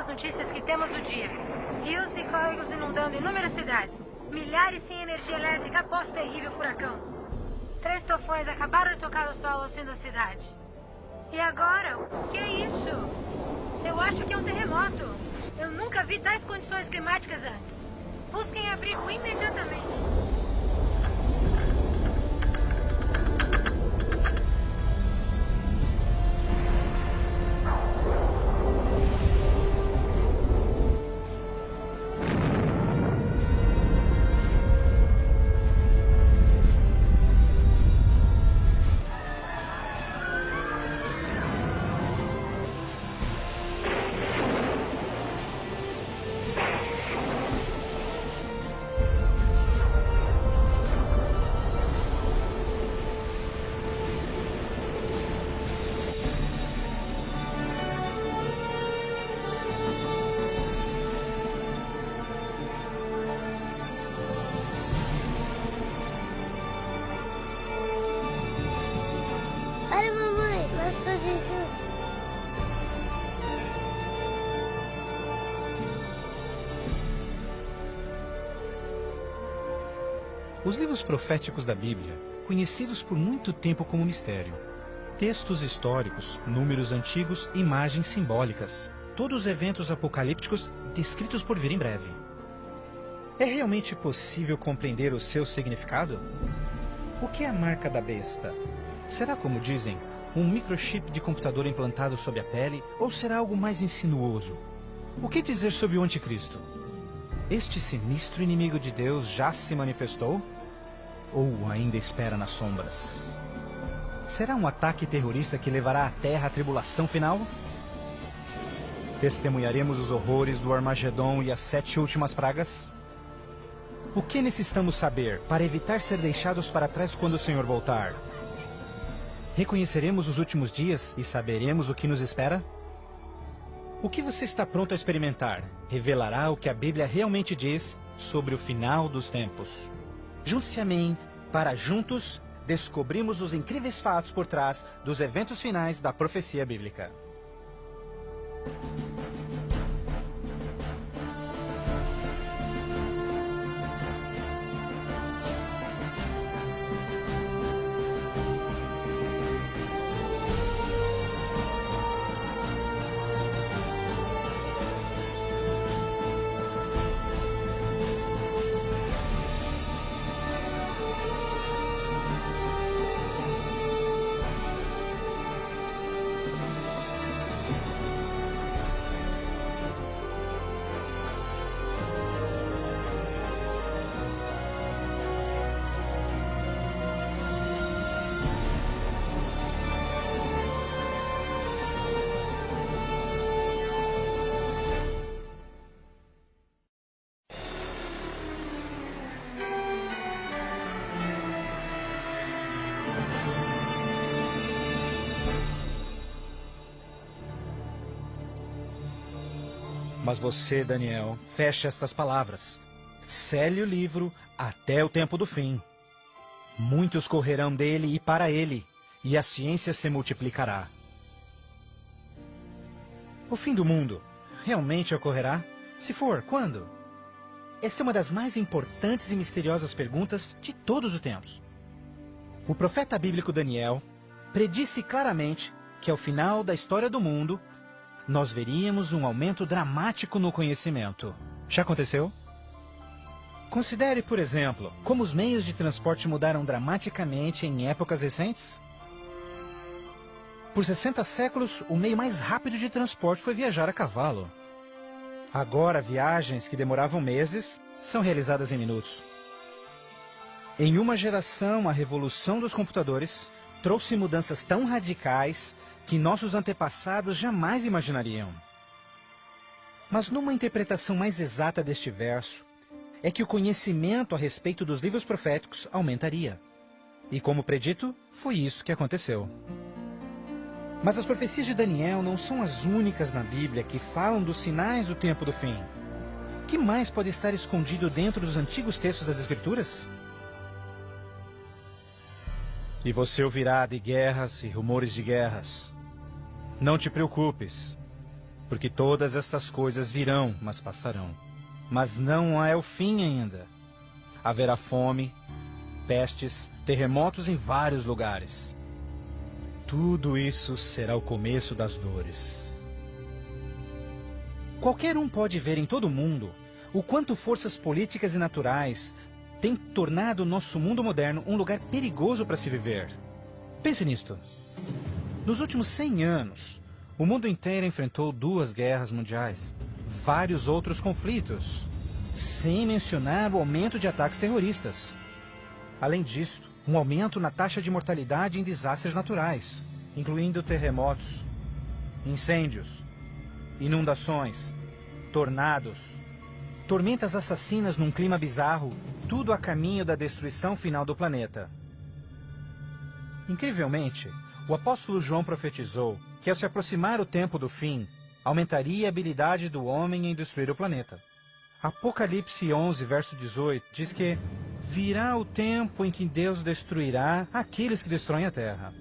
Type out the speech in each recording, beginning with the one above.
as notícias que temos do dia. Rios e córregos inundando inúmeras cidades. Milhares sem energia elétrica após terrível furacão. 3 tufões acabaram de tocar o solo ao fim da cidade. E agora? O que é isso? Eu acho que é um terremoto. Eu nunca vi tais condições climáticas antes. Busquem abrigo imediatamente. Olha, mamãe, nós todos juntos. Os livros proféticos da Bíblia, conhecidos por muito tempo como mistério. Textos históricos, números antigos, imagens simbólicas. Todos os eventos apocalípticos descritos por vir em breve. É realmente possível compreender o seu significado? O que é a marca da besta? Será, como dizem, um microchip de computador implantado sob a pele, ou será algo mais insinuoso? O que dizer sobre o anticristo? Este sinistro inimigo de Deus já se manifestou? Ou ainda espera nas sombras? Será um ataque terrorista que levará a Terra à tribulação final? Testemunharemos os horrores do Armagedon e as 7 últimas pragas? O que necessitamos saber para evitar ser deixados para trás quando o Senhor voltar? Reconheceremos os últimos dias e saberemos o que nos espera? O que você está pronto a experimentar revelará o que a Bíblia realmente diz sobre o final dos tempos. Junte-se a mim para juntos descobrirmos os incríveis fatos por trás dos eventos finais da profecia bíblica. Mas você, Daniel, feche estas palavras. Cele o livro até o tempo do fim. Muitos correrão dele e para ele, e a ciência se multiplicará. O fim do mundo realmente ocorrerá? Se for, quando? Esta é uma das mais importantes e misteriosas perguntas de todos os tempos. O profeta bíblico Daniel predisse claramente que ao final da história do mundo, nós veríamos um aumento dramático no conhecimento. Já aconteceu? Considere, por exemplo, como os meios de transporte mudaram dramaticamente em épocas recentes. Por 60 séculos, o meio mais rápido de transporte foi viajar a cavalo. Agora, viagens que demoravam meses são realizadas em minutos. Em uma geração, a revolução dos computadores trouxe mudanças tão radicais que nossos antepassados jamais imaginariam. Mas numa interpretação mais exata deste verso, é que o conhecimento a respeito dos livros proféticos aumentaria. E como predito, foi isso que aconteceu. Mas as profecias de Daniel não são as únicas na Bíblia que falam dos sinais do tempo do fim. O que mais pode estar escondido dentro dos antigos textos das Escrituras? E você ouvirá de guerras e rumores de guerras. Não te preocupes. porque todas estas coisas virão, mas passarão. Mas não é o fim ainda. Haverá fome, pestes, terremotos em vários lugares. Tudo isso será o começo das dores. Qualquer um pode ver em todo o mundo o quanto forças políticas e naturais têm tornado o nosso mundo moderno um lugar perigoso para se viver. Pense nisto. Nos últimos 100 anos, o mundo inteiro enfrentou 2 guerras mundiais, vários outros conflitos, sem mencionar o aumento de ataques terroristas. Além disso, um aumento na taxa de mortalidade em desastres naturais, incluindo terremotos, incêndios, inundações, tornados, tormentas assassinas num clima bizarro, tudo a caminho da destruição final do planeta. Incrivelmente, o apóstolo João profetizou que ao se aproximar o tempo do fim, aumentaria a habilidade do homem em destruir o planeta. Apocalipse 11, verso 18, diz que virá o tempo em que Deus destruirá aqueles que destroem a terra.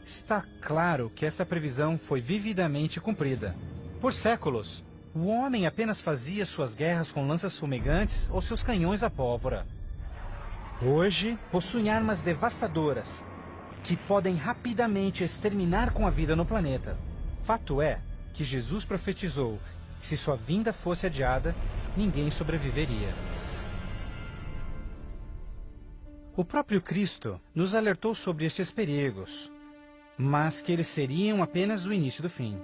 Está claro que esta previsão foi vividamente cumprida. Por séculos, o homem apenas fazia suas guerras com lanças fumegantes ou seus canhões a pólvora. Hoje, possuem armas devastadoras que podem rapidamente exterminar com a vida no planeta. Fato é que Jesus profetizou que se sua vinda fosse adiada, ninguém sobreviveria. O próprio Cristo nos alertou sobre estes perigos, mas que eles seriam apenas o início do fim.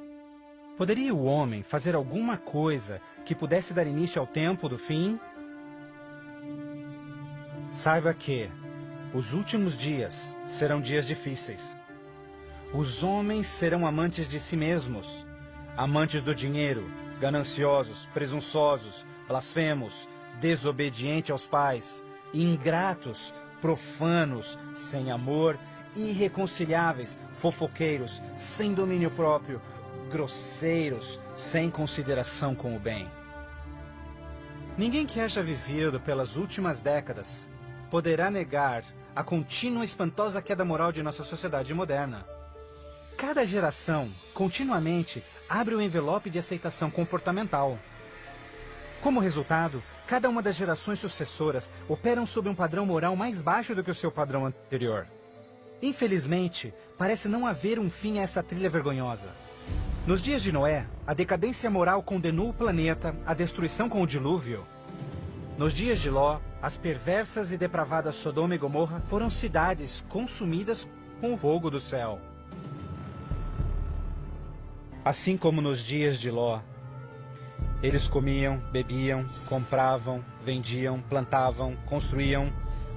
Poderia o homem fazer alguma coisa que pudesse dar início ao tempo do fim? Saiba que os últimos dias serão dias difíceis. Os homens serão amantes de si mesmos, amantes do dinheiro, gananciosos, presunçosos, blasfemos, desobedientes aos pais, ingratos, profanos, sem amor, irreconciliáveis, fofoqueiros, sem domínio próprio, grosseiros, sem consideração com o bem. Ninguém que haja vivido pelas últimas décadas poderá negar a contínua e espantosa queda moral de nossa sociedade moderna. Cada geração, continuamente, abre o envelope de aceitação comportamental. Como resultado, cada uma das gerações sucessoras operam sob um padrão moral mais baixo do que o seu padrão anterior. Infelizmente, parece não haver um fim a essa trilha vergonhosa. Nos dias de Noé, a decadência moral condenou o planeta à destruição com o dilúvio. Nos dias de Ló, as perversas e depravadas Sodoma e Gomorra foram cidades consumidas com o fogo do céu. Assim como nos dias de Ló, eles comiam, bebiam, compravam, vendiam, plantavam, construíam,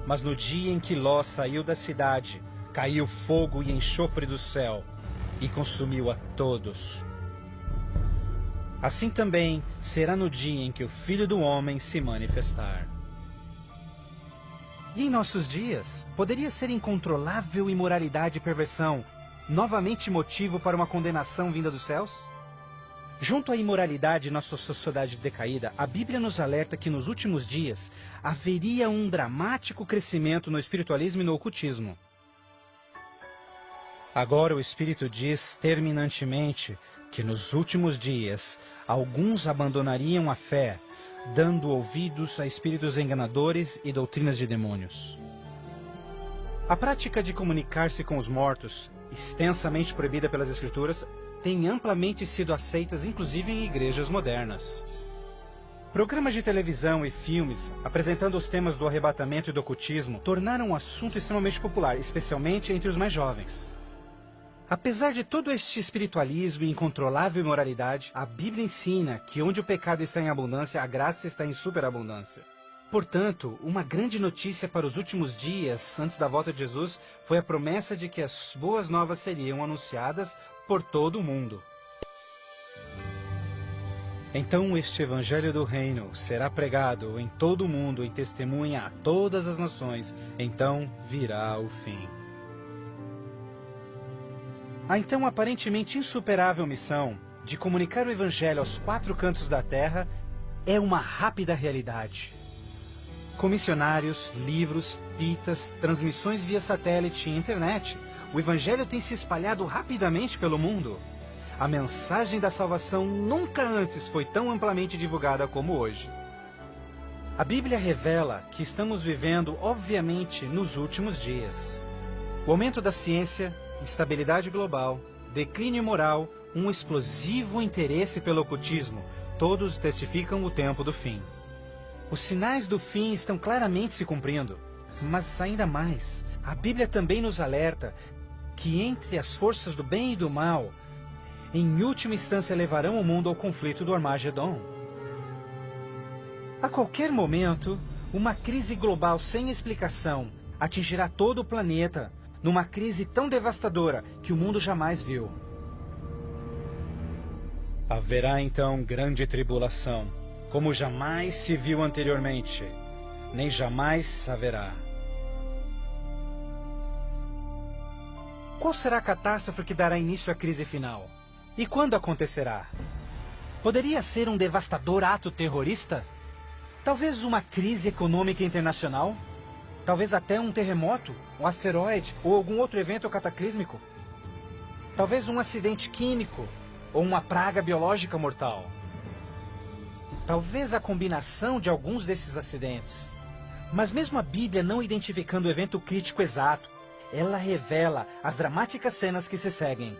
mas no dia em que Ló saiu da cidade, caiu fogo e enxofre do céu e consumiu a todos. Assim também será no dia em que o Filho do Homem se manifestar. E em nossos dias, poderia ser incontrolável imoralidade e perversão novamente motivo para uma condenação vinda dos céus? Junto à imoralidade em nossa sociedade decaída, a Bíblia nos alerta que nos últimos dias haveria um dramático crescimento no espiritualismo e no ocultismo. Agora o Espírito diz terminantemente que nos últimos dias alguns abandonariam a fé, dando ouvidos a espíritos enganadores e doutrinas de demônios. A prática de comunicar-se com os mortos, extensamente proibida pelas Escrituras, tem amplamente sido aceitas inclusive em igrejas modernas. Programas de televisão e filmes apresentando os temas do arrebatamento e do ocultismo tornaram um assunto extremamente popular, especialmente entre os mais jovens. Apesar de todo este espiritualismo e incontrolável imoralidade, a Bíblia ensina que onde o pecado está em abundância, a graça está em superabundância. Portanto, uma grande notícia para os últimos dias, antes da volta de Jesus, foi a promessa de que as boas novas seriam anunciadas por todo o mundo. Então este evangelho do reino será pregado em todo o mundo em testemunha a todas as nações, então virá o fim. A então aparentemente insuperável missão de comunicar o Evangelho aos 4 cantos da terra é uma rápida realidade. Com missionários, livros, fitas, transmissões via satélite e internet, o Evangelho tem se espalhado rapidamente pelo mundo. A mensagem da salvação nunca antes foi tão amplamente divulgada como hoje. A Bíblia revela que estamos vivendo, obviamente, nos últimos dias. O aumento da ciência, instabilidade global, declínio moral, um explosivo interesse pelo ocultismo, todos testificam o tempo do fim. Os sinais do fim estão claramente se cumprindo, mas ainda mais, a Bíblia também nos alerta que entre as forças do bem e do mal, em última instância levarão o mundo ao conflito do Armagedon. A qualquer momento, uma crise global sem explicação atingirá todo o planeta, numa crise tão devastadora que o mundo jamais viu. Haverá então grande tribulação, como jamais se viu anteriormente, nem jamais haverá. Qual será a catástrofe que dará início à crise final? E quando acontecerá? Poderia ser um devastador ato terrorista? Talvez uma crise econômica internacional? Talvez até um terremoto, um asteroide ou algum outro evento cataclísmico? Talvez um acidente químico ou uma praga biológica mortal? Talvez a combinação de alguns desses acidentes. Mas mesmo a Bíblia não identificando o evento crítico exato, ela revela as dramáticas cenas que se seguem.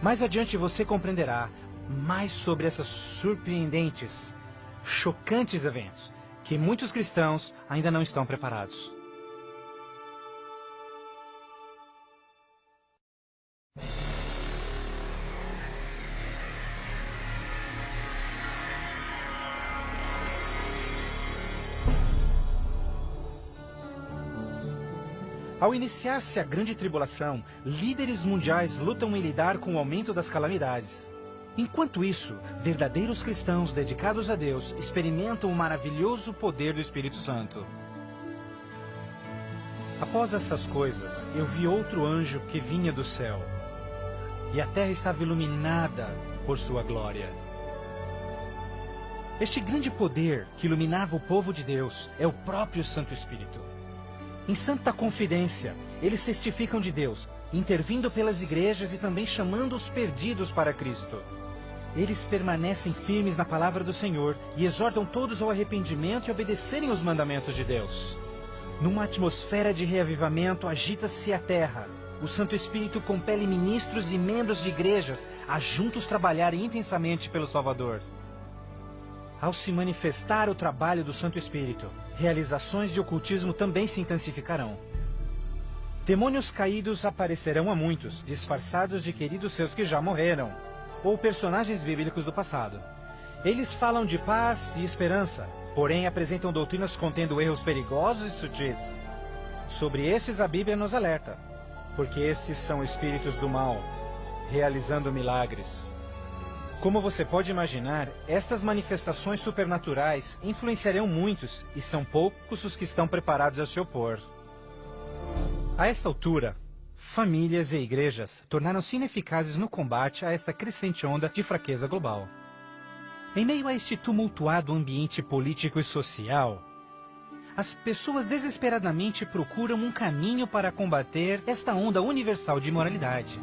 Mais adiante você compreenderá mais sobre esses surpreendentes, chocantes eventos que muitos cristãos ainda não estão preparados. Ao iniciar-se a grande tribulação, líderes mundiais lutam em lidar com o aumento das calamidades. Enquanto isso, verdadeiros cristãos dedicados a Deus experimentam o maravilhoso poder do Espírito Santo. Após essas coisas, eu vi outro anjo que vinha do céu, e a terra estava iluminada por sua glória. Este grande poder que iluminava o povo de Deus é o próprio Santo Espírito. Em santa confidência, eles testificam de Deus, intervindo pelas igrejas e também chamando os perdidos para Cristo. Eles permanecem firmes na palavra do Senhor e exortam todos ao arrependimento e obedecerem os mandamentos de Deus. Numa atmosfera de reavivamento, agita-se a terra. O Santo Espírito compele ministros e membros de igrejas a juntos trabalharem intensamente pelo Salvador. Ao se manifestar o trabalho do Santo Espírito, realizações de ocultismo também se intensificarão. Demônios caídos aparecerão a muitos, disfarçados de queridos seus que já morreram, ou personagens bíblicos do passado. Eles falam de paz e esperança, porém apresentam doutrinas contendo erros perigosos e sutis. Sobre estes a Bíblia nos alerta, porque estes são espíritos do mal, realizando milagres. Como você pode imaginar, estas manifestações supernaturais influenciarão muitos e são poucos os que estão preparados a se opor. A esta altura, famílias e igrejas tornaram-se ineficazes no combate a esta crescente onda de fraqueza global. Em meio a este tumultuado ambiente político e social, as pessoas desesperadamente procuram um caminho para combater esta onda universal de imoralidade.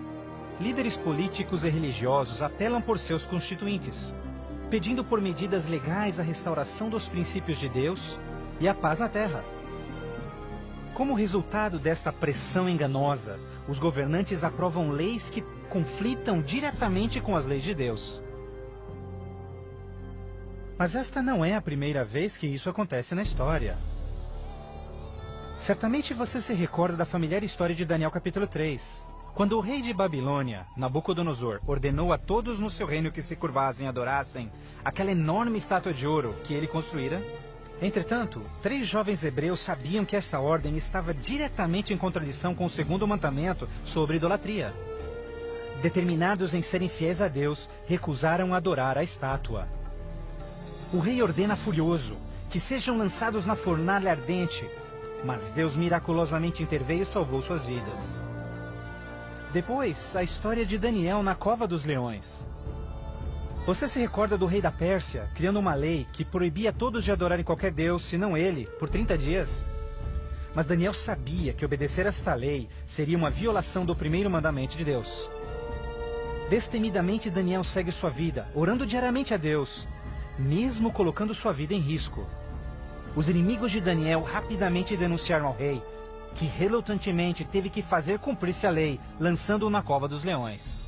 Líderes políticos e religiosos apelam por seus constituintes, pedindo por medidas legais a restauração dos princípios de Deus e a paz na terra. Como resultado desta pressão enganosa, os governantes aprovam leis que conflitam diretamente com as leis de Deus. Mas esta não é a primeira vez que isso acontece na história. Certamente você se recorda da familiar história de Daniel capítulo 3. Quando o rei de Babilônia, Nabucodonosor, ordenou a todos no seu reino que se curvassem e adorassem aquela enorme estátua de ouro que ele construíra. Entretanto, 3 jovens hebreus sabiam que essa ordem estava diretamente em contradição com o segundo mandamento sobre idolatria. Determinados em serem fiéis a Deus, recusaram adorar a estátua. O rei ordena furioso que sejam lançados na fornalha ardente, mas Deus miraculosamente interveio e salvou suas vidas. Depois, a história de Daniel na cova dos leões. Você se recorda do rei da Pérsia, criando uma lei que proibia todos de adorarem qualquer deus, senão ele, por 30 dias? Mas Daniel sabia que obedecer esta lei seria uma violação do primeiro mandamento de Deus. Destemidamente, Daniel segue sua vida, orando diariamente a Deus, mesmo colocando sua vida em risco. Os inimigos de Daniel rapidamente denunciaram ao rei, que relutantemente teve que fazer cumprir-se a lei, lançando-o na cova dos leões.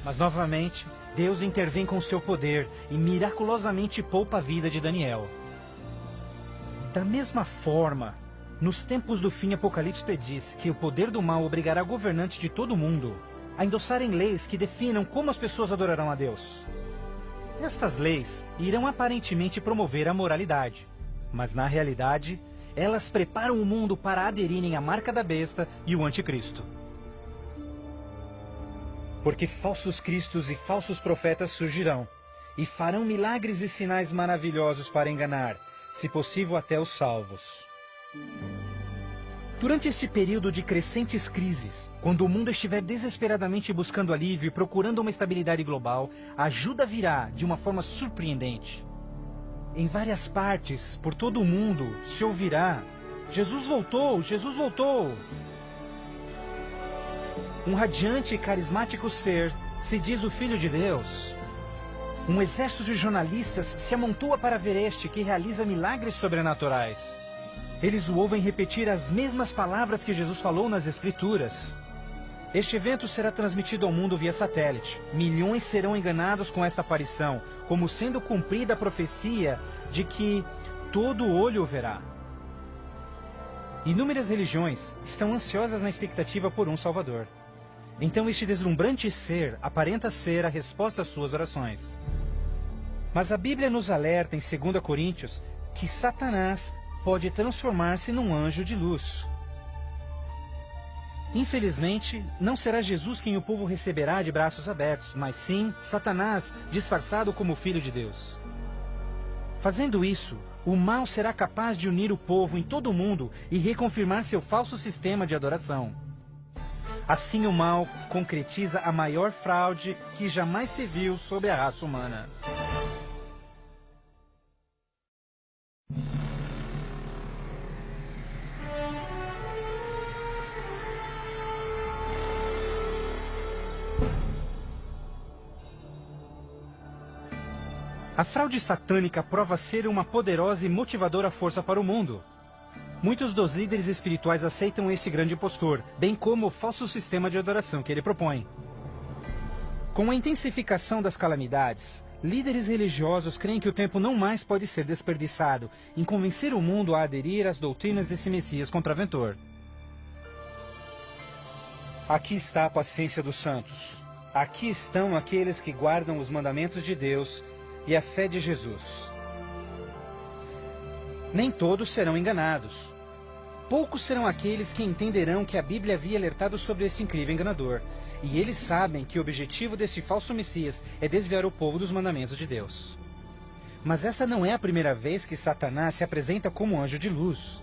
Mas novamente, Deus intervém com seu poder e miraculosamente poupa a vida de Daniel. Da mesma forma, nos tempos do fim, Apocalipse prediz que o poder do mal obrigará governantes de todo o mundo a endossarem leis que definam como as pessoas adorarão a Deus. Estas leis irão aparentemente promover a moralidade, mas na realidade, elas preparam o mundo para aderirem à marca da besta e o anticristo. Porque falsos cristos e falsos profetas surgirão, e farão milagres e sinais maravilhosos para enganar, se possível até os salvos. Durante este período de crescentes crises, quando o mundo estiver desesperadamente buscando alívio e procurando uma estabilidade global, a ajuda virá de uma forma surpreendente. Em várias partes, por todo o mundo, se ouvirá: Jesus voltou! Jesus voltou! Um radiante e carismático ser se diz o Filho de Deus. Um exército de jornalistas se amontoa para ver este que realiza milagres sobrenaturais. Eles o ouvem repetir as mesmas palavras que Jesus falou nas Escrituras. Este evento será transmitido ao mundo via satélite. Milhões serão enganados com esta aparição, como sendo cumprida a profecia de que todo olho o verá. Inúmeras religiões estão ansiosas na expectativa por um Salvador. Então este deslumbrante ser aparenta ser a resposta às suas orações. Mas a Bíblia nos alerta em 2 Coríntios que Satanás pode transformar-se num anjo de luz. Infelizmente, não será Jesus quem o povo receberá de braços abertos, mas sim Satanás, disfarçado como Filho de Deus. Fazendo isso, o mal será capaz de unir o povo em todo o mundo e reconfirmar seu falso sistema de adoração. Assim o mal concretiza a maior fraude que jamais se viu sobre a raça humana. A fraude satânica prova ser uma poderosa e motivadora força para o mundo. Muitos dos líderes espirituais aceitam este grande impostor, bem como o falso sistema de adoração que ele propõe. Com a intensificação das calamidades, líderes religiosos creem que o tempo não mais pode ser desperdiçado em convencer o mundo a aderir às doutrinas desse Messias contraventor. Aqui está a paciência dos santos. Aqui estão aqueles que guardam os mandamentos de Deus e a fé de Jesus. Nem todos serão enganados. Poucos serão aqueles que entenderão que a Bíblia havia alertado sobre esse incrível enganador, e eles sabem que o objetivo deste falso Messias é desviar o povo dos mandamentos de Deus. Mas essa não é a primeira vez que Satanás se apresenta como anjo de luz.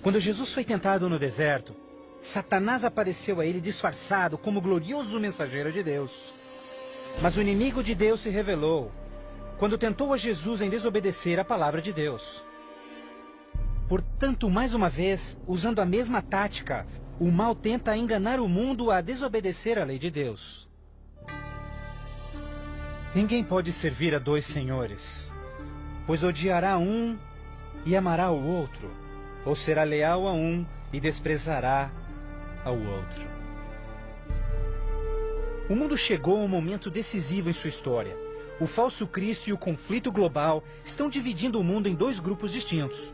Quando Jesus foi tentado no deserto, Satanás apareceu a ele disfarçado como glorioso mensageiro de Deus. Mas o inimigo de Deus se revelou quando tentou a Jesus em desobedecer a palavra de Deus. Portanto, mais uma vez, usando a mesma tática, o mal tenta enganar o mundo a desobedecer a lei de Deus. Ninguém pode servir a dois senhores, pois odiará um e amará o outro, ou será leal a um e desprezará ao outro. O mundo chegou a um momento decisivo em sua história. O falso Cristo e o conflito global estão dividindo o mundo em dois grupos distintos: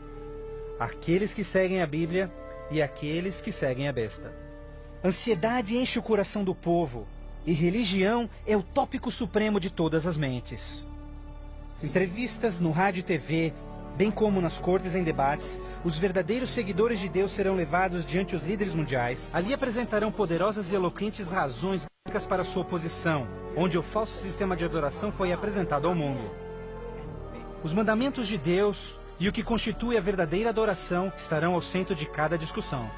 aqueles que seguem a Bíblia e aqueles que seguem a besta. Ansiedade enche o coração do povo, e religião é o tópico supremo de todas as mentes. Entrevistas no rádio e TV, bem como nas cortes em debates, os verdadeiros seguidores de Deus serão levados diante os líderes mundiais. Ali apresentarão poderosas e eloquentes razões para sua oposição, onde o falso sistema de adoração foi apresentado ao mundo. Os mandamentos de Deus e o que constitui a verdadeira adoração estarão ao centro de cada discussão.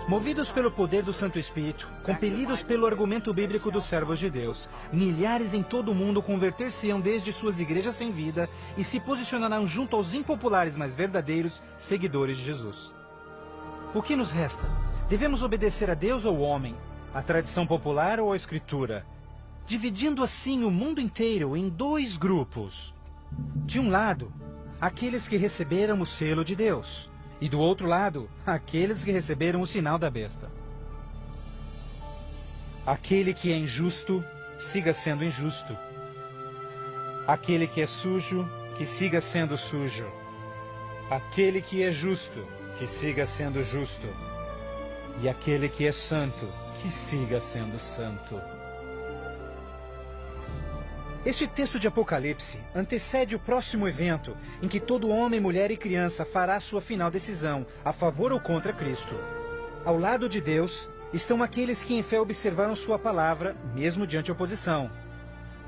Movidos pelo poder do Santo Espírito, compelidos pelo argumento bíblico dos servos de Deus, milhares em todo o mundo converter-se-ão desde suas igrejas sem vida e se posicionarão junto aos impopulares, mas verdadeiros seguidores de Jesus. O que nos resta? Devemos obedecer a Deus ou ao homem? A tradição popular ou a escritura? Dividindo assim o mundo inteiro em dois grupos. De um lado, aqueles que receberam o selo de Deus. E do outro lado, aqueles que receberam o sinal da besta. Aquele que é injusto, siga sendo injusto. Aquele que é sujo, que siga sendo sujo. Aquele que é justo, que siga sendo justo. E aquele que é santo, que siga sendo santo. Este texto de Apocalipse antecede o próximo evento em que todo homem, mulher e criança fará sua final decisão, a favor ou contra Cristo. Ao lado de Deus estão aqueles que em fé observaram sua palavra, mesmo diante oposição.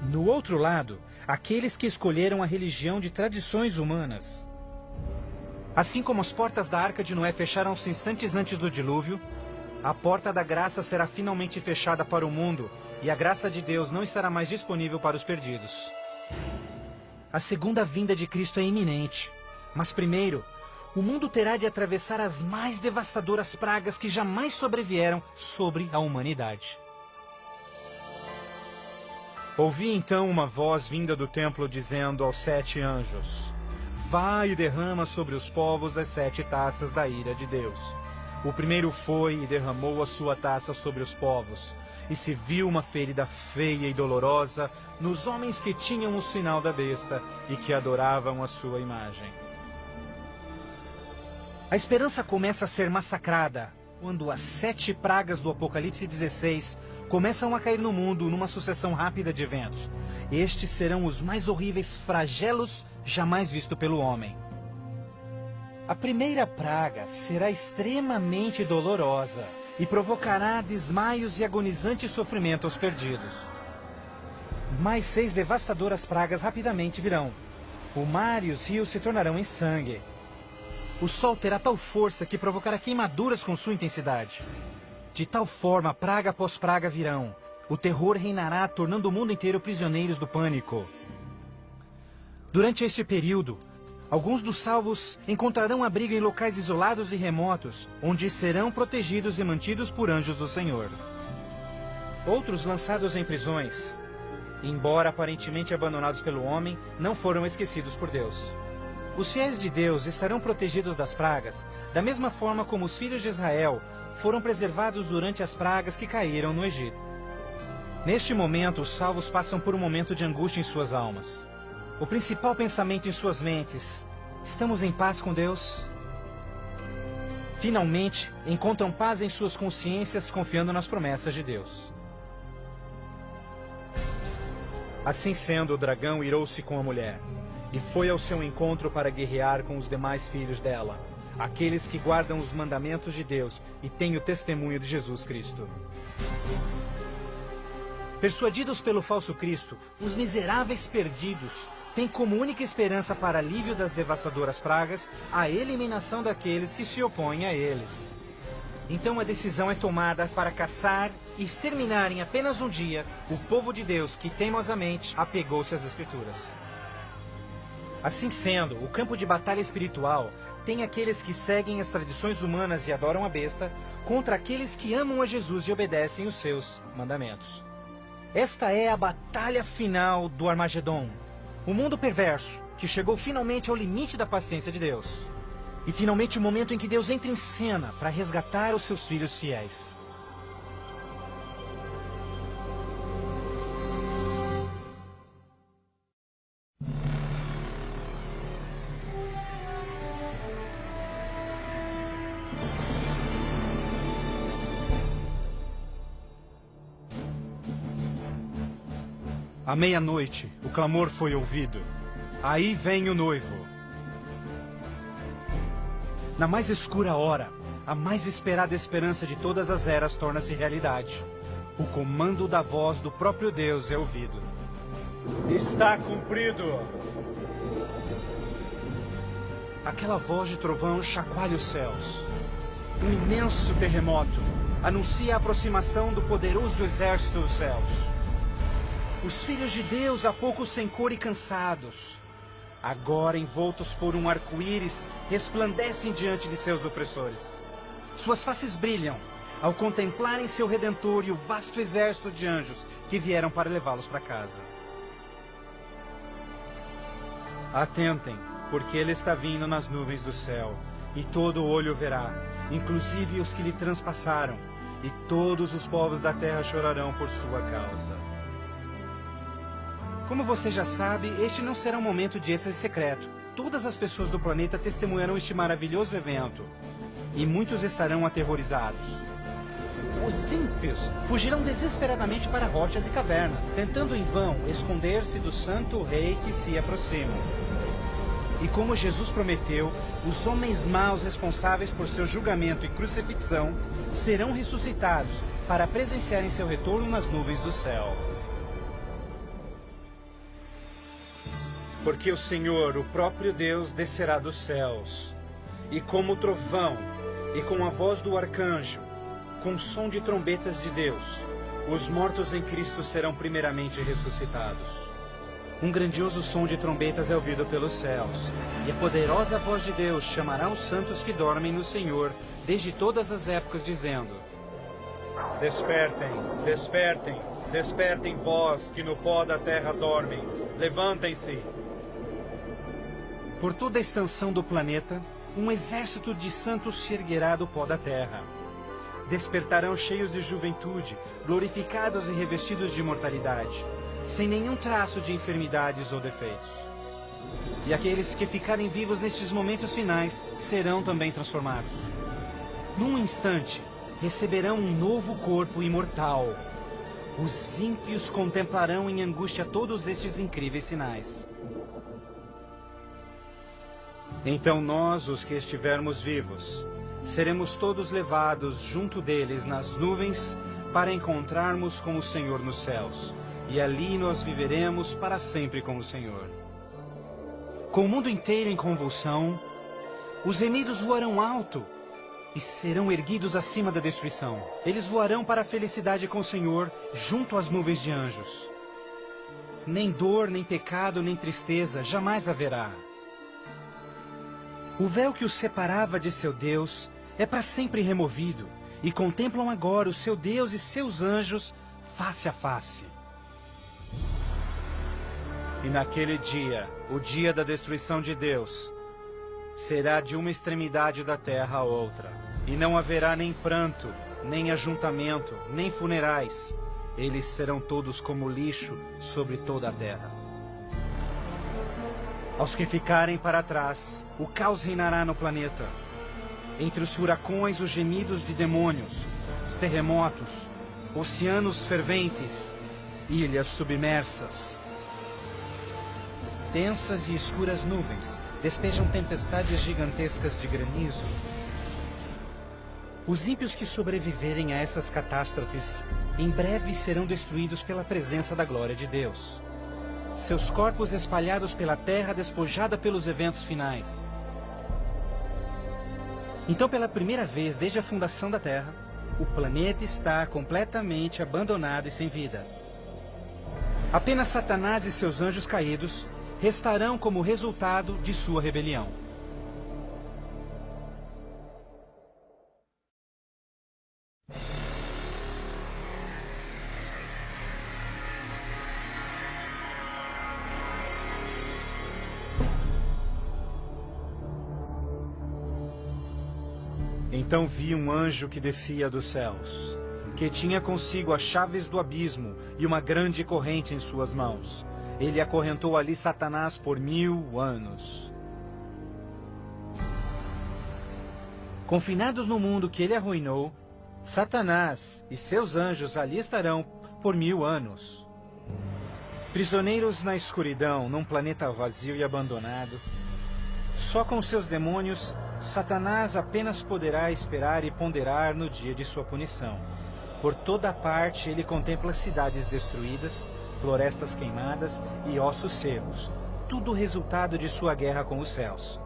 No outro lado, aqueles que escolheram a religião de tradições humanas. Assim como as portas da Arca de Noé fecharam-se instantes antes do dilúvio, a porta da graça será finalmente fechada para o mundo e a graça de Deus não estará mais disponível para os perdidos. A segunda vinda de Cristo é iminente, mas primeiro, o mundo terá de atravessar as mais devastadoras pragas que jamais sobrevieram sobre a humanidade. Ouvi então uma voz vinda do templo dizendo aos 7 anjos: Vai e derrama sobre os povos as 7 taças da ira de Deus. O primeiro foi e derramou a sua taça sobre os povos, e se viu uma ferida feia e dolorosa nos homens que tinham o sinal da besta e que adoravam a sua imagem. A esperança começa a ser massacrada quando as 7 pragas do Apocalipse 16 começam a cair no mundo numa sucessão rápida de eventos. Estes serão os mais horríveis flagelos jamais vistos pelo homem. A primeira praga será extremamente dolorosa e provocará desmaios e agonizante sofrimento aos perdidos. Mais 6 devastadoras pragas rapidamente virão. O mar e os rios se tornarão em sangue. O sol terá tal força que provocará queimaduras com sua intensidade. De tal forma, praga após praga virão. O terror reinará, tornando o mundo inteiro prisioneiros do pânico. Durante este período, alguns dos salvos encontrarão abrigo em locais isolados e remotos, onde serão protegidos e mantidos por anjos do Senhor. Outros, lançados em prisões, embora aparentemente abandonados pelo homem, não foram esquecidos por Deus. Os fiéis de Deus estarão protegidos das pragas, da mesma forma como os filhos de Israel foram preservados durante as pragas que caíram no Egito. Neste momento, os salvos passam por um momento de angústia em suas almas. O principal pensamento em suas mentes: estamos em paz com Deus? Finalmente, encontram paz em suas consciências, confiando nas promessas de Deus. Assim sendo, o dragão irou-se com a mulher e foi ao seu encontro para guerrear com os demais filhos dela, aqueles que guardam os mandamentos de Deus e têm o testemunho de Jesus Cristo. Persuadidos pelo falso Cristo, os miseráveis perdidos têm como única esperança para alívio das devastadoras pragas a eliminação daqueles que se opõem a eles. Então a decisão é tomada para caçar e exterminar em apenas um dia o povo de Deus que teimosamente apegou-se às Escrituras. Assim sendo, o campo de batalha espiritual tem aqueles que seguem as tradições humanas e adoram a besta, contra aqueles que amam a Jesus e obedecem os seus mandamentos. Esta é a batalha final do Armagedon, o mundo perverso que chegou finalmente ao limite da paciência de Deus. E finalmente o momento em que Deus entra em cena para resgatar os seus filhos fiéis. À meia-noite, o clamor foi ouvido. Aí vem o noivo. Na mais escura hora, a mais esperada esperança de todas as eras torna-se realidade. O comando da voz do próprio Deus é ouvido. Está cumprido! Aquela voz de trovão chacoalha os céus. Um imenso terremoto anuncia a aproximação do poderoso exército dos céus. Os filhos de Deus, há pouco sem cor e cansados, agora envoltos por um arco-íris, resplandecem diante de seus opressores. Suas faces brilham, ao contemplarem seu Redentor e o vasto exército de anjos que vieram para levá-los para casa. Atentem, porque ele está vindo nas nuvens do céu, e todo olho verá, inclusive os que lhe transpassaram, e todos os povos da terra chorarão por sua causa. Como você já sabe, este não será um momento de êxtase secreto. Todas as pessoas do planeta testemunharão este maravilhoso evento, e muitos estarão aterrorizados. Os ímpios fugirão desesperadamente para rochas e cavernas, tentando em vão esconder-se do santo rei que se aproxima. E como Jesus prometeu, os homens maus responsáveis por seu julgamento e crucifixão serão ressuscitados para presenciarem seu retorno nas nuvens do céu. Porque o Senhor, o próprio Deus, descerá dos céus, e como trovão, e com a voz do arcanjo, com som de trombetas de Deus, os mortos em Cristo serão primeiramente ressuscitados. Um grandioso som de trombetas é ouvido pelos céus, e a poderosa voz de Deus chamará os santos que dormem no Senhor desde todas as épocas, dizendo: Despertem, despertem, despertem vós que no pó da terra dormem, levantem-se. Por toda a extensão do planeta, um exército de santos se erguerá do pó da terra. Despertarão cheios de juventude, glorificados e revestidos de imortalidade, sem nenhum traço de enfermidades ou defeitos. E aqueles que ficarem vivos nestes momentos finais serão também transformados. Num instante, receberão um novo corpo imortal. Os ímpios contemplarão em angústia todos estes incríveis sinais. Então nós, os que estivermos vivos, seremos todos levados junto deles nas nuvens para encontrarmos com o Senhor nos céus. E ali nós viveremos para sempre com o Senhor. Com o mundo inteiro em convulsão, os gemidos voarão alto e serão erguidos acima da destruição. Eles voarão para a felicidade com o Senhor, junto às nuvens de anjos. Nem dor, nem pecado, nem tristeza jamais haverá. O véu que os separava de seu Deus é para sempre removido, e contemplam agora o seu Deus e seus anjos face a face. E naquele dia, o dia da destruição de Deus, será de uma extremidade da terra a outra, e não haverá nem pranto, nem ajuntamento, nem funerais. Eles serão todos como lixo sobre toda a terra. Aos que ficarem para trás, o caos reinará no planeta. Entre os furacões, os gemidos de demônios, os terremotos, oceanos ferventes, ilhas submersas. Densas e escuras nuvens despejam tempestades gigantescas de granizo. Os ímpios que sobreviverem a essas catástrofes, em breve serão destruídos pela presença da glória de Deus. Seus corpos espalhados pela terra despojada pelos eventos finais. Então, pela primeira vez desde a fundação da Terra, o planeta está completamente abandonado e sem vida. Apenas Satanás e seus anjos caídos restarão como resultado de sua rebelião. Então vi um anjo que descia dos céus, que tinha consigo as chaves do abismo e uma grande corrente em suas mãos. Ele acorrentou ali Satanás por 1000 anos. Confinados no mundo que ele arruinou, Satanás e seus anjos ali estarão por 1000 anos. Prisioneiros na escuridão, num planeta vazio e abandonado, só com seus demônios, Satanás apenas poderá esperar e ponderar no dia de sua punição. Por toda parte ele contempla cidades destruídas, florestas queimadas e ossos secos, tudo resultado de sua guerra com os céus.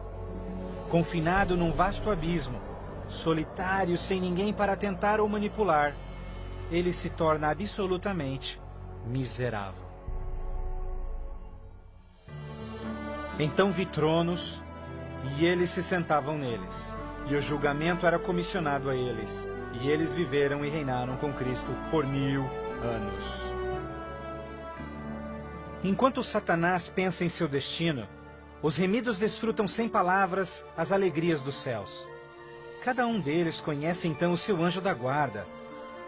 Confinado num vasto abismo, solitário, sem ninguém para tentar ou manipular, ele se torna absolutamente miserável. Então vi tronos, e eles se sentavam neles, e o julgamento era comissionado a eles. E eles viveram e reinaram com Cristo por 1000 anos. Enquanto Satanás pensa em seu destino, os remidos desfrutam sem palavras as alegrias dos céus. Cada um deles conhece então o seu anjo da guarda,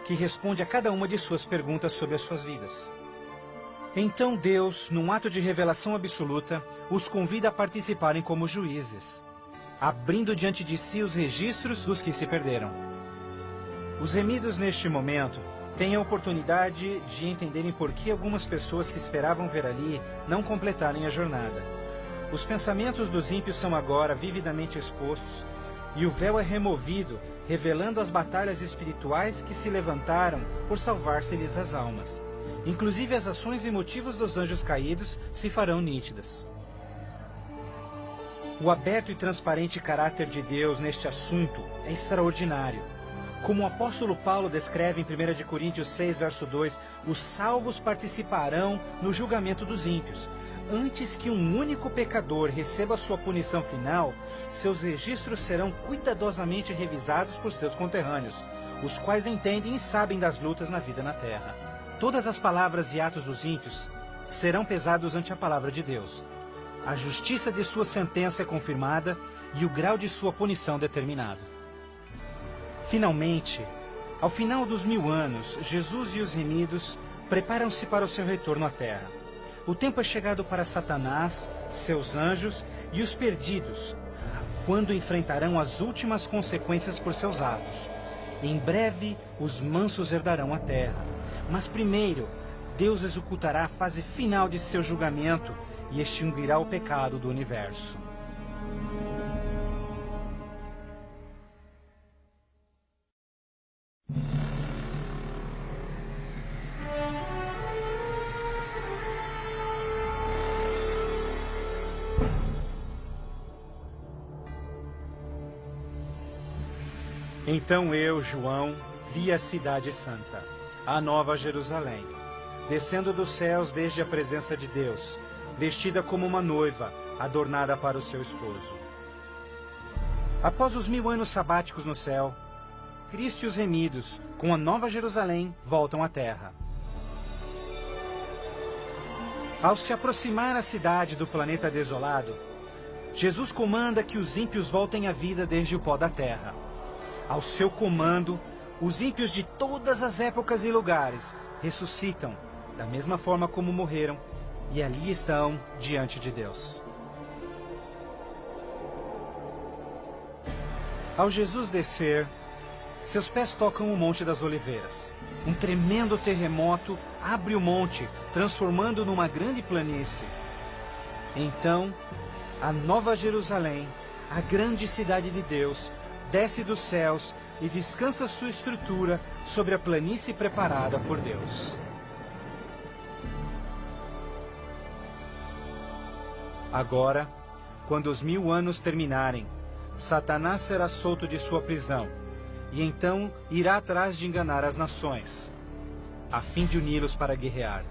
que responde a cada uma de suas perguntas sobre as suas vidas. Então Deus, num ato de revelação absoluta, os convida a participarem como juízes, abrindo diante de si os registros dos que se perderam. Os remidos neste momento têm a oportunidade de entenderem por que algumas pessoas que esperavam ver ali não completarem a jornada. Os pensamentos dos ímpios são agora vividamente expostos e o véu é removido, revelando as batalhas espirituais que se levantaram por salvar-se-lhes as almas. Inclusive as ações e motivos dos anjos caídos se farão nítidas. O aberto e transparente caráter de Deus neste assunto é extraordinário. Como o apóstolo Paulo descreve em 1 Coríntios 6, verso 2, os salvos participarão no julgamento dos ímpios. Antes que um único pecador receba sua punição final, seus registros serão cuidadosamente revisados por seus conterrâneos, os quais entendem e sabem das lutas na vida na terra. Todas as palavras e atos dos ímpios serão pesados ante a palavra de Deus. A justiça de sua sentença é confirmada e o grau de sua punição determinado. Finalmente, ao final dos 1000 anos, Jesus e os remidos preparam-se para o seu retorno à terra. O tempo é chegado para Satanás, seus anjos e os perdidos, quando enfrentarão as últimas consequências por seus atos. Em breve, os mansos herdarão a terra. Mas primeiro, Deus executará a fase final de seu julgamento e extinguirá o pecado do universo. Então eu, João, vi a cidade santa, a nova Jerusalém, descendo dos céus desde a presença de Deus, vestida como uma noiva, adornada para o seu esposo. Após os 1000 anos sabáticos no céu, Cristo e os remidos, com a nova Jerusalém, voltam à terra. Ao se aproximar a cidade do planeta desolado, Jesus comanda que os ímpios voltem à vida desde o pó da terra. Ao seu comando, os ímpios de todas as épocas e lugares ressuscitam, da mesma forma como morreram, e ali estão diante de Deus. Ao Jesus descer, seus pés tocam o Monte das Oliveiras. Um tremendo terremoto abre o monte, transformando-o numa grande planície. Então, a nova Jerusalém, a grande cidade de Deus, desce dos céus e descansa sua estrutura sobre a planície preparada por Deus. Agora, quando os 1000 anos terminarem, Satanás será solto de sua prisão, e então irá atrás de enganar as nações, a fim de uni-los para guerrear.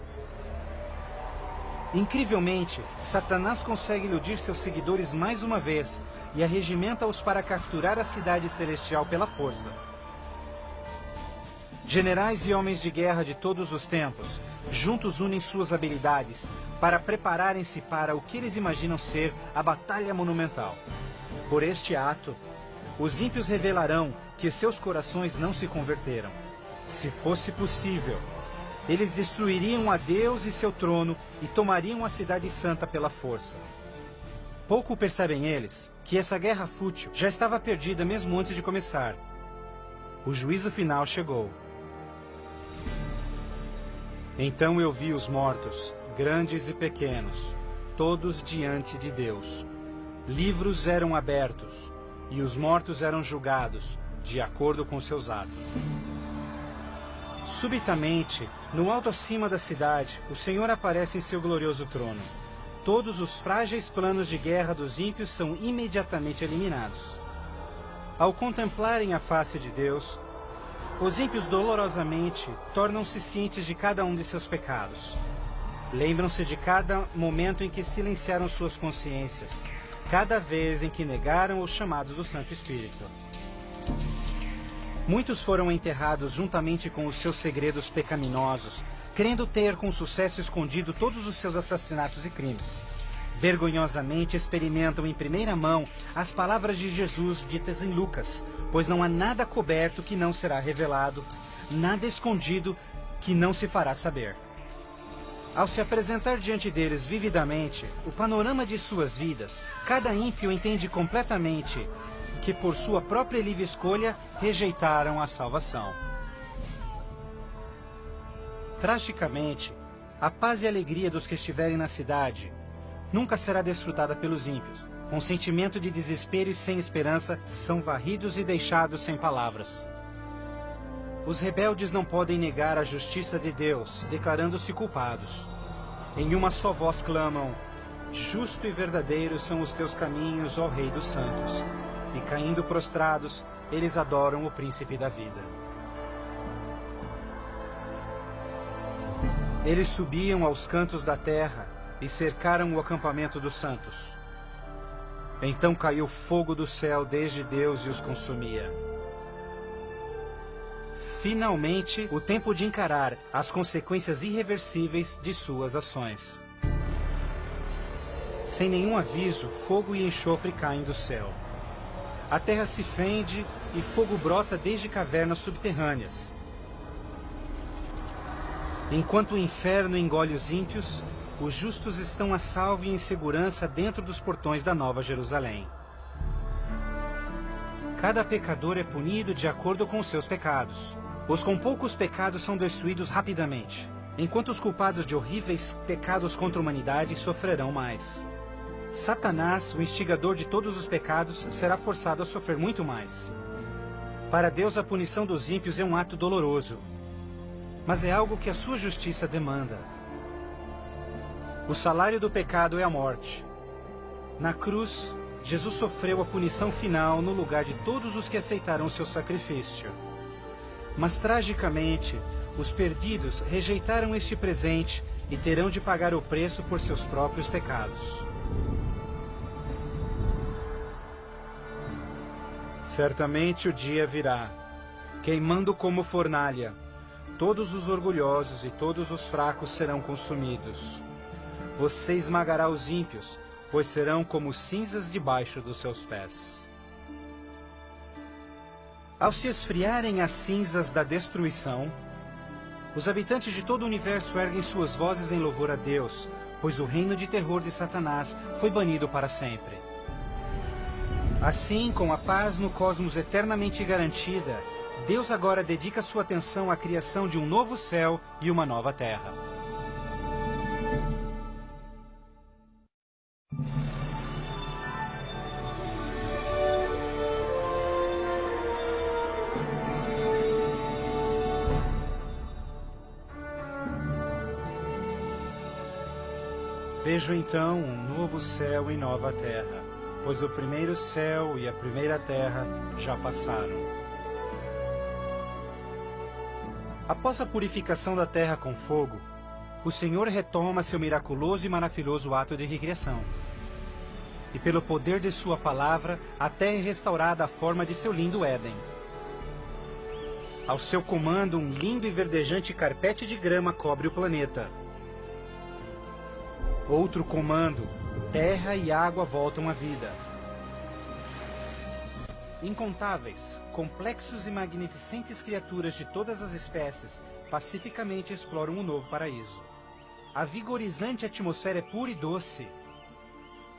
Incrivelmente, Satanás consegue iludir seus seguidores mais uma vez e arregimenta-os para capturar a cidade celestial pela força. Generais e homens de guerra de todos os tempos, juntos unem suas habilidades para prepararem-se para o que eles imaginam ser a batalha monumental. Por este ato, os ímpios revelarão que seus corações não se converteram. Se fosse possível, eles destruiriam a Deus e seu trono e tomariam a cidade santa pela força. Pouco percebem eles que essa guerra fútil já estava perdida mesmo antes de começar. O juízo final chegou. Então eu vi os mortos, grandes e pequenos, todos diante de Deus. Livros eram abertos, e os mortos eram julgados, de acordo com seus atos. Subitamente, no alto acima da cidade, o Senhor aparece em seu glorioso trono. Todos os frágeis planos de guerra dos ímpios são imediatamente eliminados. Ao contemplarem a face de Deus, os ímpios dolorosamente tornam-se cientes de cada um de seus pecados. Lembram-se de cada momento em que silenciaram suas consciências, cada vez em que negaram os chamados do Santo Espírito. Muitos foram enterrados juntamente com os seus segredos pecaminosos, crendo ter com sucesso escondido todos os seus assassinatos e crimes. Vergonhosamente experimentam em primeira mão as palavras de Jesus ditas em Lucas, pois não há nada coberto que não será revelado, nada escondido que não se fará saber. Ao se apresentar diante deles vividamente o panorama de suas vidas, cada ímpio entende completamente que por sua própria livre escolha rejeitaram a salvação. Tragicamente, a paz e alegria dos que estiverem na cidade nunca será desfrutada pelos ímpios. Com sentimento de desespero e sem esperança, são varridos e deixados sem palavras. Os rebeldes não podem negar a justiça de Deus, declarando-se culpados. Em uma só voz clamam: justo e verdadeiro são os teus caminhos, ó Rei dos Santos. E caindo prostrados, eles adoram o Príncipe da Vida. Eles subiam aos cantos da terra e cercaram o acampamento dos santos. Então caiu fogo do céu desde Deus e os consumia. Finalmente, o tempo de encarar as consequências irreversíveis de suas ações. Sem nenhum aviso, fogo e enxofre caem do céu. A terra se fende e fogo brota desde cavernas subterrâneas. Enquanto o inferno engole os ímpios, os justos estão a salvo e em segurança dentro dos portões da Nova Jerusalém. Cada pecador é punido de acordo com os seus pecados. Os com poucos pecados são destruídos rapidamente, enquanto os culpados de horríveis pecados contra a humanidade sofrerão mais. Satanás, o instigador de todos os pecados, será forçado a sofrer muito mais. Para Deus, a punição dos ímpios é um ato doloroso, mas é algo que a sua justiça demanda. O salário do pecado é a morte. Na cruz, Jesus sofreu a punição final no lugar de todos os que aceitaram o seu sacrifício. Mas, tragicamente, os perdidos rejeitaram este presente e terão de pagar o preço por seus próprios pecados. Certamente o dia virá, queimando como fornalha. Todos os orgulhosos e todos os fracos serão consumidos. Você esmagará os ímpios, pois serão como cinzas debaixo dos seus pés. Ao se esfriarem as cinzas da destruição, os habitantes de todo o universo erguem suas vozes em louvor a Deus, pois o reino de terror de Satanás foi banido para sempre. Assim, com a paz no cosmos eternamente garantida, Deus agora dedica sua atenção à criação de um novo céu e uma nova terra. Vejo então um novo céu e nova terra, pois o primeiro céu e a primeira terra já passaram. Após a purificação da terra com fogo, o Senhor retoma seu miraculoso e maravilhoso ato de recriação. E pelo poder de sua palavra, a terra é restaurada à forma de seu lindo Éden. Ao seu comando, um lindo e verdejante carpete de grama cobre o planeta. Outro comando, terra e água voltam à vida. Incontáveis, complexos e magnificentes criaturas de todas as espécies pacificamente exploram um novo paraíso. A vigorizante atmosfera é pura e doce.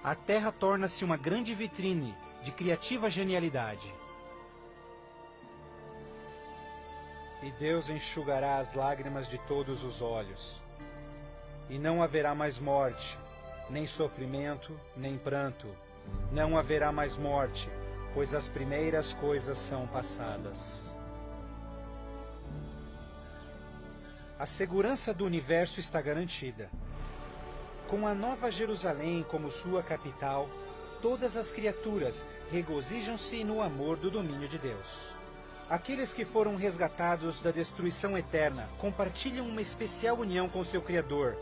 A terra torna-se uma grande vitrine de criativa genialidade. E Deus enxugará as lágrimas de todos os olhos. E não haverá mais morte, nem sofrimento, nem pranto. Não haverá mais morte, pois as primeiras coisas são passadas. A segurança do universo está garantida. Com a Nova Jerusalém como sua capital, todas as criaturas regozijam-se no amor do domínio de Deus. Aqueles que foram resgatados da destruição eterna compartilham uma especial união com seu Criador,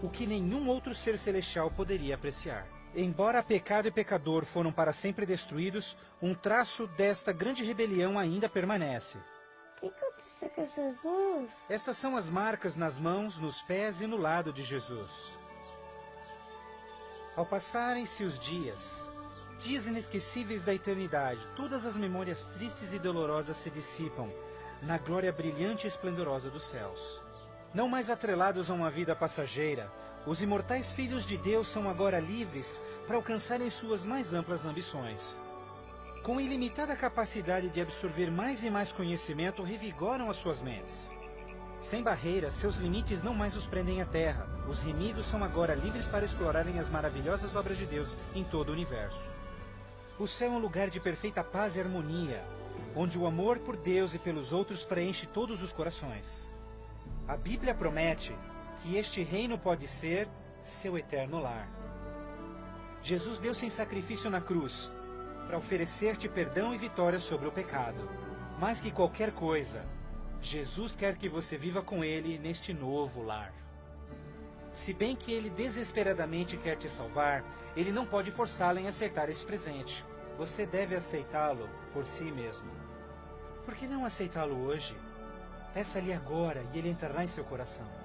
o que nenhum outro ser celestial poderia apreciar. Embora pecado e pecador foram para sempre destruídos, um traço desta grande rebelião ainda permanece. O que aconteceu com essas mãos? Estas são as marcas nas mãos, nos pés e no lado de Jesus. Ao passarem-se os dias inesquecíveis da eternidade, todas as memórias tristes e dolorosas se dissipam na glória brilhante e esplendorosa dos céus. Não mais atrelados a uma vida passageira, os imortais filhos de Deus são agora livres para alcançarem suas mais amplas ambições. Com ilimitada capacidade de absorver mais e mais conhecimento, revigoram as suas mentes. Sem barreiras, seus limites não mais os prendem à terra. Os remidos são agora livres para explorarem as maravilhosas obras de Deus em todo o universo. O céu é um lugar de perfeita paz e harmonia, onde o amor por Deus e pelos outros preenche todos os corações. A Bíblia promete que este reino pode ser seu eterno lar. Jesus deu-se em sacrifício na cruz para oferecer-te perdão e vitória sobre o pecado. Mais que qualquer coisa, Jesus quer que você viva com Ele neste novo lar. Se bem que Ele desesperadamente quer te salvar, Ele não pode forçá-lo em aceitar esse presente. Você deve aceitá-lo por si mesmo. Por que não aceitá-lo hoje? Peça-lhe agora e Ele entrará em seu coração.